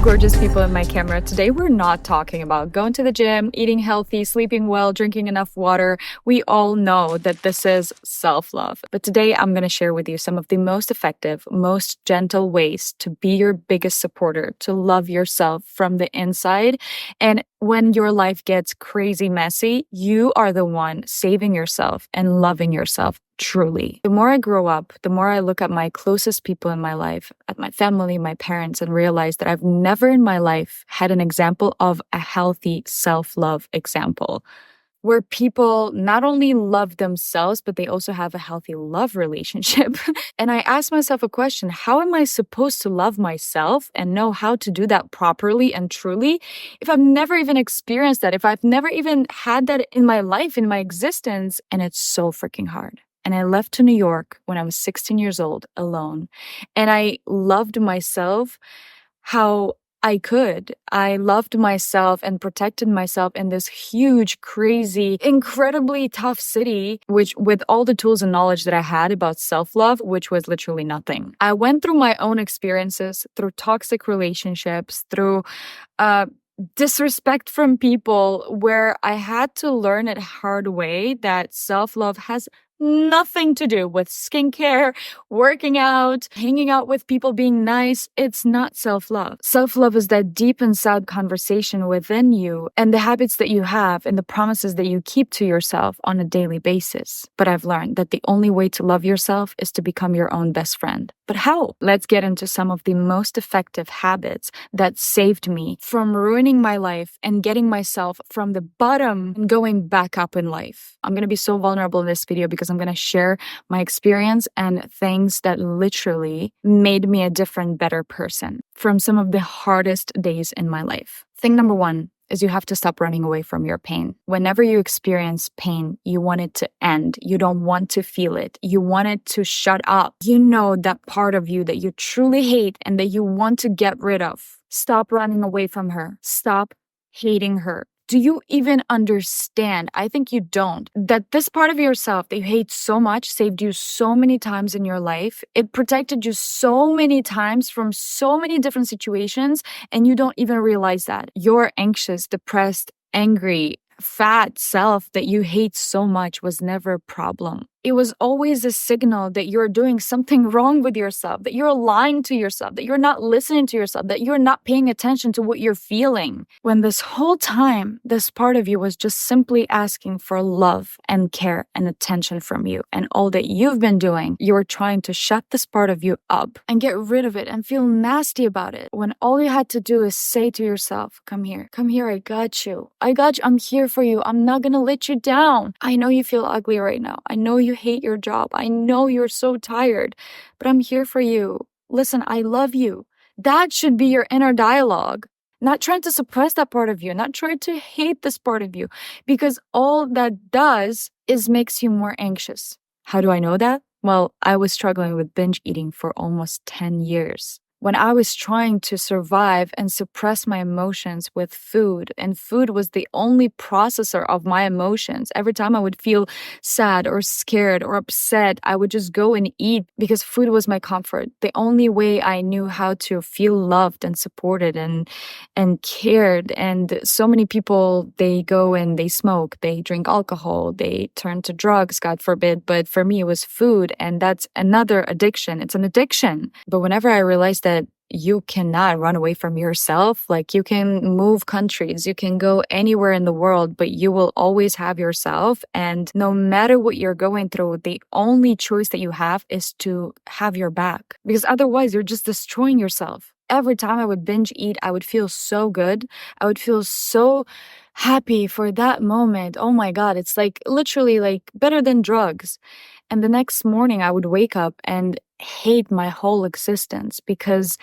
gorgeous people in my camera. Today, we're not talking about going to the gym, eating healthy, sleeping well, drinking enough water. We all know that this is self-love. But today, I'm going to share with you some of the most effective, most gentle ways to be your biggest supporter, to love yourself from the inside. And when your life gets crazy messy, you are the one saving yourself and loving yourself truly. The more I grow up, the more I look at my closest people in my life, at my family, my parents, and realize that I've never in my life had an example of a healthy self-love example, where people not only love themselves, but they also have a healthy love relationship. And I asked myself a question: how am I supposed to love myself and know how to do that properly and truly if I've never even experienced that, if I've never even had that in my life, in my existence? And it's so freaking hard. And I left to New York when I was 16 years old alone. And I loved myself how I could. I loved myself and protected myself in this huge, crazy, incredibly tough city, which with all the tools and knowledge that I had about self-love, which was literally nothing. I went through my own experiences, through toxic relationships, through disrespect from people, where I had to learn it hard way that self-love has nothing to do with skincare, working out, hanging out with people, being nice. It's not self-love. Self-love is that deep inside conversation within you and the habits that you have and the promises that you keep to yourself on a daily basis. But I've learned that the only way to love yourself is to become your own best friend. But how? Let's get into some of the most effective habits that saved me from ruining my life and getting myself from the bottom and going back up in life. I'm going to be so vulnerable in this video because I'm going to share my experience and things that literally made me a different, better person from some of the hardest days in my life. Thing number one is you have to stop running away from your pain. Whenever you experience pain, you want it to end. You don't want to feel it. You want it to shut up. You know that part of you that you truly hate and that you want to get rid of. Stop running away from her. Stop hating her. Do you even understand? I think you don't. That this part of yourself that you hate so much saved you so many times in your life. It protected you so many times from so many different situations, and you don't even realize that. Your anxious, depressed, angry, fat self that you hate so much was never a problem. It was always a signal that you're doing something wrong with yourself, that you're lying to yourself, that you're not listening to yourself, that you're not paying attention to what you're feeling. When this whole time, this part of you was just simply asking for love and care and attention from you. And all that you've been doing, you were trying to shut this part of you up and get rid of it and feel nasty about it. When all you had to do is say to yourself, come here, I got you. I'm here for you. I'm not gonna let you down. I know you feel ugly right now. I know you hate your job. I know you're so tired, but I'm here for you. Listen, I love you. That should be your inner dialogue. Not trying to suppress that part of you, not trying to hate this part of you, because all that does is makes you more anxious. How do I know that? Well, I was struggling with binge eating for almost 10 years. When I was trying to survive and suppress my emotions with food, and food was the only processor of my emotions. Every time I would feel sad or scared or upset, I would just go and eat because food was my comfort. The only way I knew how to feel loved and supported and cared. And so many people, they go and they smoke, they drink alcohol, they turn to drugs, God forbid. But for me, it was food, and that's another addiction. It's an addiction. But whenever I realized that you cannot run away from yourself. Like, you can move countries, you can go anywhere in the world, but you will always have yourself. And no matter what you're going through, the only choice that you have is to have your back, because otherwise you're just destroying yourself. Every time I would binge eat, I would feel so good. I would feel so happy for that moment. Oh my God, it's like literally like better than drugs. And the next morning I would wake up and hate my whole existence because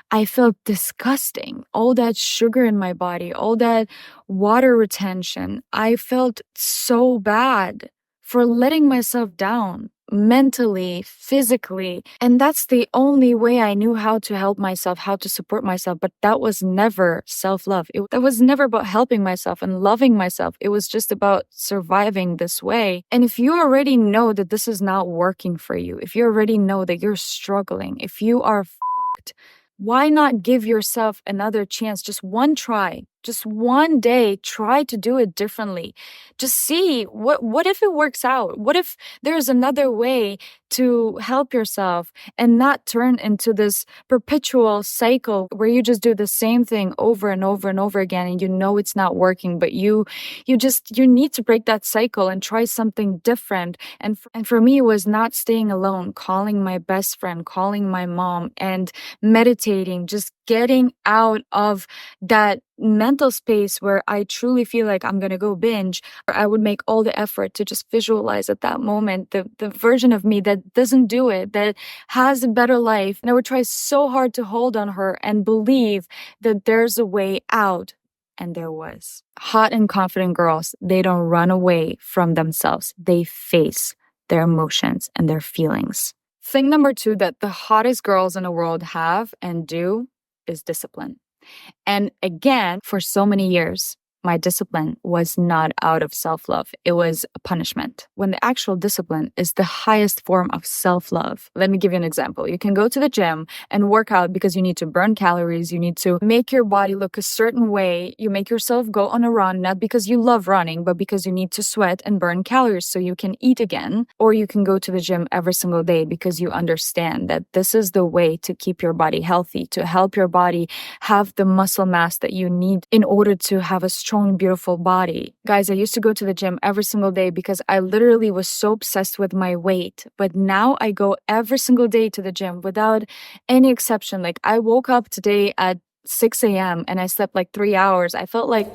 I felt disgusting. All that sugar in my body, all that water retention. I felt so bad for letting myself down mentally, physically. And that's the only way I knew how to help myself, how to support myself. But that was never self-love. That was never about helping myself and loving myself. It was just about surviving this way. And if you already know that this is not working for you, if you already know that you're struggling, if you are fucked, Why not give yourself another chance? Just one try, just one day, try to do it differently. Just see what if it works out? What if there's another way to help yourself and not turn into this perpetual cycle where you just do the same thing over and over and over again and you know it's not working, but you need to break that cycle and try something different. And for me, it was not staying alone, calling my best friend, calling my mom, and meditating, just getting out of that mental space where I truly feel like I'm gonna go binge, or I would make all the effort to just visualize at that moment the version of me that doesn't do it, that has a better life. And I would try so hard to hold on her and believe that there's a way out. And there was. Hot and confident girls, they don't run away from themselves. They face their emotions and their feelings. Thing number 2 that the hottest girls in the world have and do is discipline. And again, for so many years, my discipline was not out of self-love. It was a punishment. When the actual discipline is the highest form of self-love. Let me give you an example. You can go to the gym and work out because you need to burn calories. You need to make your body look a certain way. You make yourself go on a run, not because you love running, but because you need to sweat and burn calories so you can eat again. Or you can go to the gym every single day because you understand that this is the way to keep your body healthy, to help your body have the muscle mass that you need in order to have a strong, beautiful body. Guys, I used to go to the gym every single day because I literally was so obsessed with my weight. But now I go every single day to the gym without any exception. Like, I woke up today at 6 a.m. and I slept like 3 hours. I felt like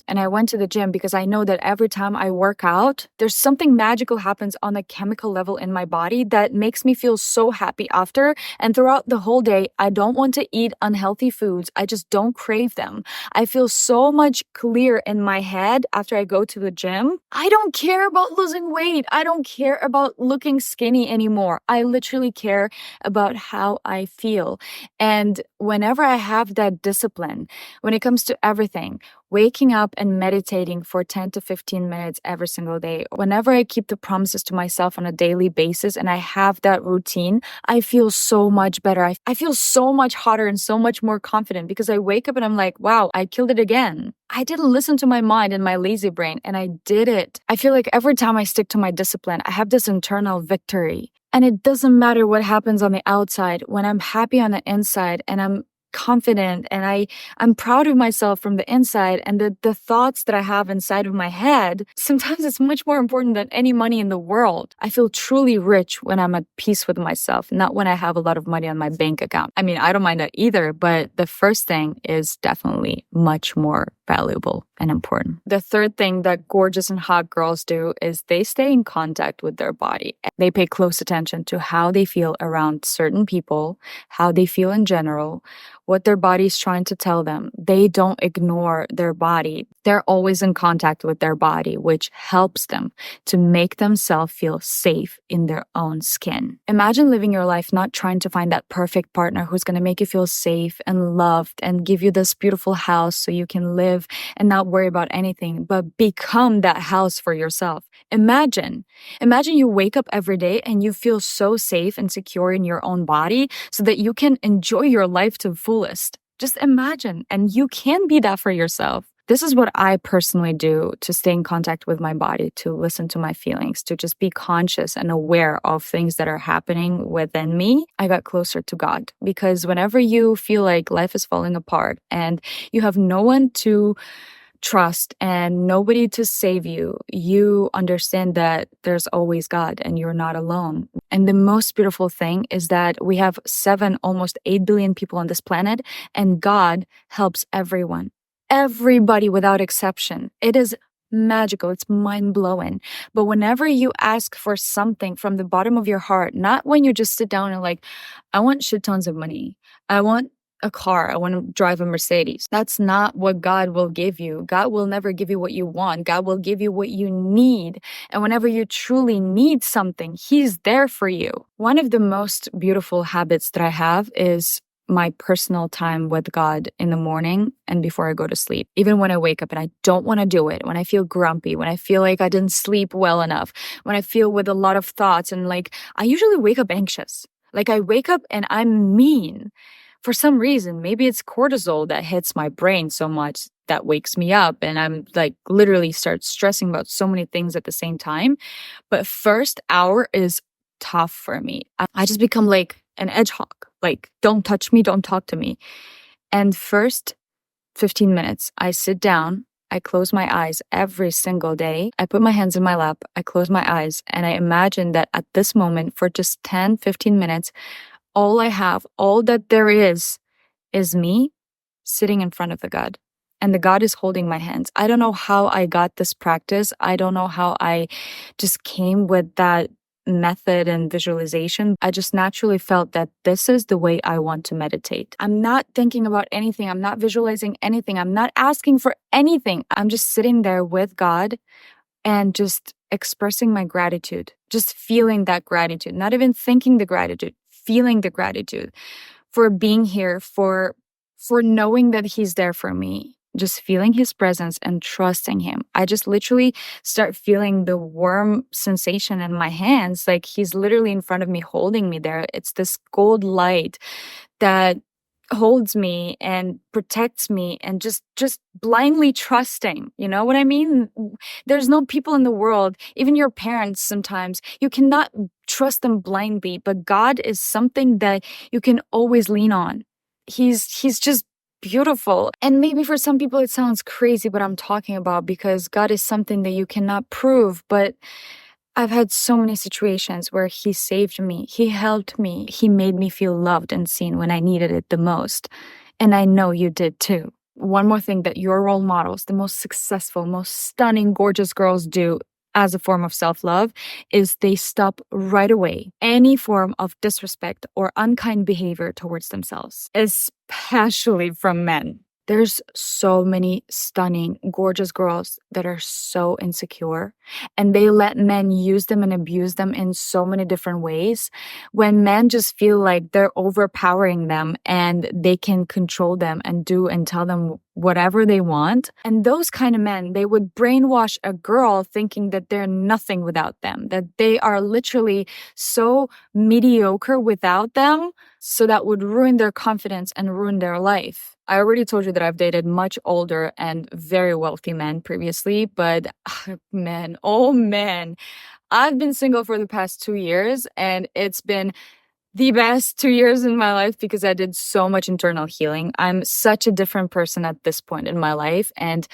and I went to the gym because I know that every time I work out, there's something magical happens on a chemical level in my body that makes me feel so happy after. And throughout the whole day, I don't want to eat unhealthy foods. I just don't crave them. I feel so much clear in my head after I go to the gym. I don't care about losing weight. I don't care about looking skinny anymore. I literally care about how I feel. And whenever I have that discipline, when it comes to everything, waking up and meditating for 10 to 15 minutes every single day. Whenever I keep the promises to myself on a daily basis and I have that routine, I feel so much better. I feel so much hotter and so much more confident because I wake up and I'm like, wow, I killed it again. I didn't listen to my mind and my lazy brain, and I did it. I feel like every time I stick to my discipline, I have this internal victory. And it doesn't matter what happens on the outside. When I'm happy on the inside and I'm confident and I'm proud of myself from the inside, and the thoughts that I have inside of my head, sometimes it's much more important than any money in the world. I feel truly rich when I'm at peace with myself, not when I have a lot of money on my bank account. I mean, I don't mind that either, but the first thing is definitely much more valuable and important. The third thing that gorgeous and hot girls do is they stay in contact with their body. They pay close attention to how they feel around certain people, how they feel in general, what their body is trying to tell them. They don't ignore their body. They're always in contact with their body, which helps them to make themselves feel safe in their own skin. Imagine living your life not trying to find that perfect partner who's going to make you feel safe and loved and give you this beautiful house so you can live and not worry about anything, but become that house for yourself. Imagine you wake up every day and you feel so safe and secure in your own body so that you can enjoy your life to the fullest. Just imagine, and you can be that for yourself. This is what I personally do to stay in contact with my body, to listen to my feelings, to just be conscious and aware of things that are happening within me. I got closer to God, because whenever you feel like life is falling apart and you have no one to trust and nobody to save you, you understand that there's always God and you're not alone. And the most beautiful thing is that we have 7, almost 8 billion people on this planet, and God helps everyone. Everybody without exception. It is magical. It's mind-blowing. But whenever you ask for something from the bottom of your heart, not when you just sit down and like, I want shit tons of money. I want a car. I want to drive a Mercedes. That's not what God will give you. God will never give you what you want. God will give you what you need. And whenever you truly need something, He's there for you. One of the most beautiful habits that I have is my personal time with God in the morning and before I go to sleep. Even when I wake up and I don't want to do it, when I feel grumpy, when I feel like I didn't sleep well enough, when I feel with a lot of thoughts, and like I usually wake up anxious. Like I wake up and I'm mean for some reason, maybe it's cortisol that hits my brain so much that wakes me up, and I'm like literally start stressing about so many things at the same time. But first hour is tough for me. I just become like an hedgehog. Like, don't touch me, don't talk to me. And first 15 minutes, I sit down, I close my eyes every single day. I put my hands in my lap, I close my eyes, and I imagine that at this moment, for just 10, 15 minutes, all I have, all that there is me sitting in front of the God. And the God is holding my hands. I don't know how I got this practice. I don't know how I just came with that method and visualization. I just naturally felt that this is the way I want to meditate. I'm not thinking about anything. I'm not visualizing anything. I'm not asking for anything. I'm just sitting there with God and just expressing my gratitude, just feeling that gratitude, not even thinking the gratitude, feeling the gratitude for being here, for knowing that He's there for me, just feeling His presence and trusting Him. I just literally start feeling the warm sensation in my hands, like He's literally in front of me, holding me there. It's this gold light that holds me and protects me, and just blindly trusting. You know what I mean? There's no people in the world, even your parents, sometimes you cannot trust them blindly, but God is something that you can always lean on. He's just beautiful. And maybe for some people it sounds crazy what I'm talking about, because God is something that you cannot prove, but I've had so many situations where He saved me, He helped me, He made me feel loved and seen when I needed it the most. And I know you did too. One more thing that your role models, the most successful, most stunning, gorgeous girls do as a form of self-love is they stop right away any form of disrespect or unkind behavior towards themselves, especially from men. There's so many stunning, gorgeous girls that are so insecure, and they let men use them and abuse them in so many different ways, when men just feel like they're overpowering them and they can control them and do and tell them whatever they want. And those kind of men, they would brainwash a girl thinking that they're nothing without them, that they are literally so mediocre without them, so that would ruin their confidence and ruin their life. I already told you that I've dated much older and very wealthy men previously, but man, oh man, I've been single for the past 2 years, and it's been the best 2 years in my life because I did so much internal healing. I'm such a different person at this point in my life, and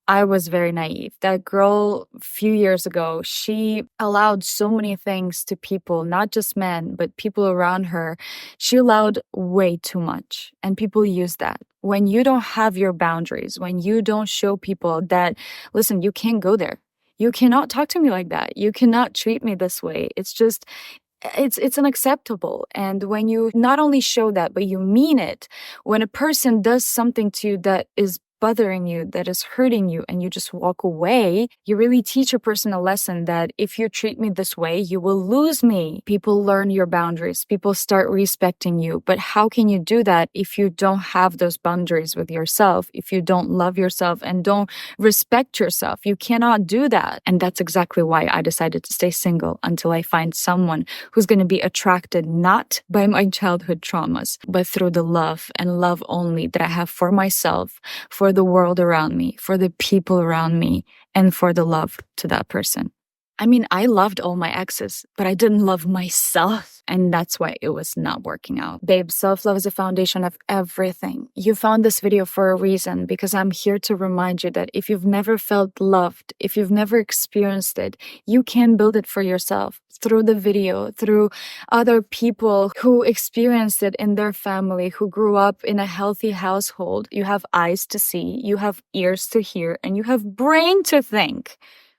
I was very naive. That girl a few years ago, she allowed so many things to people, not just men, but people around her. She allowed way too much, and people use that. When you don't have your boundaries, when you don't show people that, listen, you can't go there. You cannot talk to me like that. You cannot treat me this way. It's unacceptable. And when you not only show that, but you mean it, when a person does something to you that is bothering you, that is hurting you, and you just walk away, you really teach a person a lesson that if you treat me this way, you will lose me. People learn your boundaries. People start respecting you. But how can you do that if you don't have those boundaries with yourself? If you don't love yourself and don't respect yourself, you cannot do that. And that's exactly why I decided to stay single until I find someone who's going to be attracted not by my childhood traumas, but through the love and love only that I have for myself, for the world around me, for the people around me, and for the love to that person. I mean, I loved all my exes, but I didn't love myself. And that's why it was not working out. Babe, self-love is the foundation of everything. You found this video for a reason, because I'm here to remind you that if you've never felt loved, if you've never experienced it, you can build it for yourself through the video, through other people who experienced it in their family, who grew up in a healthy household. You have eyes to see, you have ears to hear, and you have brain to think.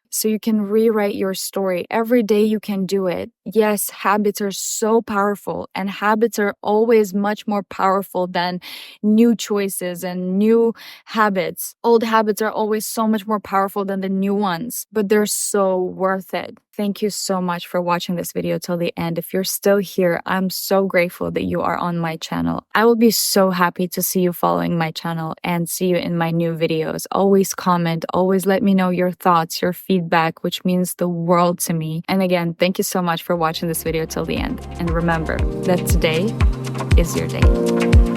So you can rewrite your story. Every day you can do it. Yes, habits are so powerful, and habits are always much more powerful than new choices and new habits. Old habits are always so much more powerful than the new ones, but they're so worth it. Thank you so much for watching this video till the end. If you're still here, I'm so grateful that you are on my channel. I will be so happy to see you following my channel and see you in my new videos. Always comment, always let me know your thoughts, your feedback, which means the world to me. And again, thank you so much for watching this video till the end. And remember that today is your day.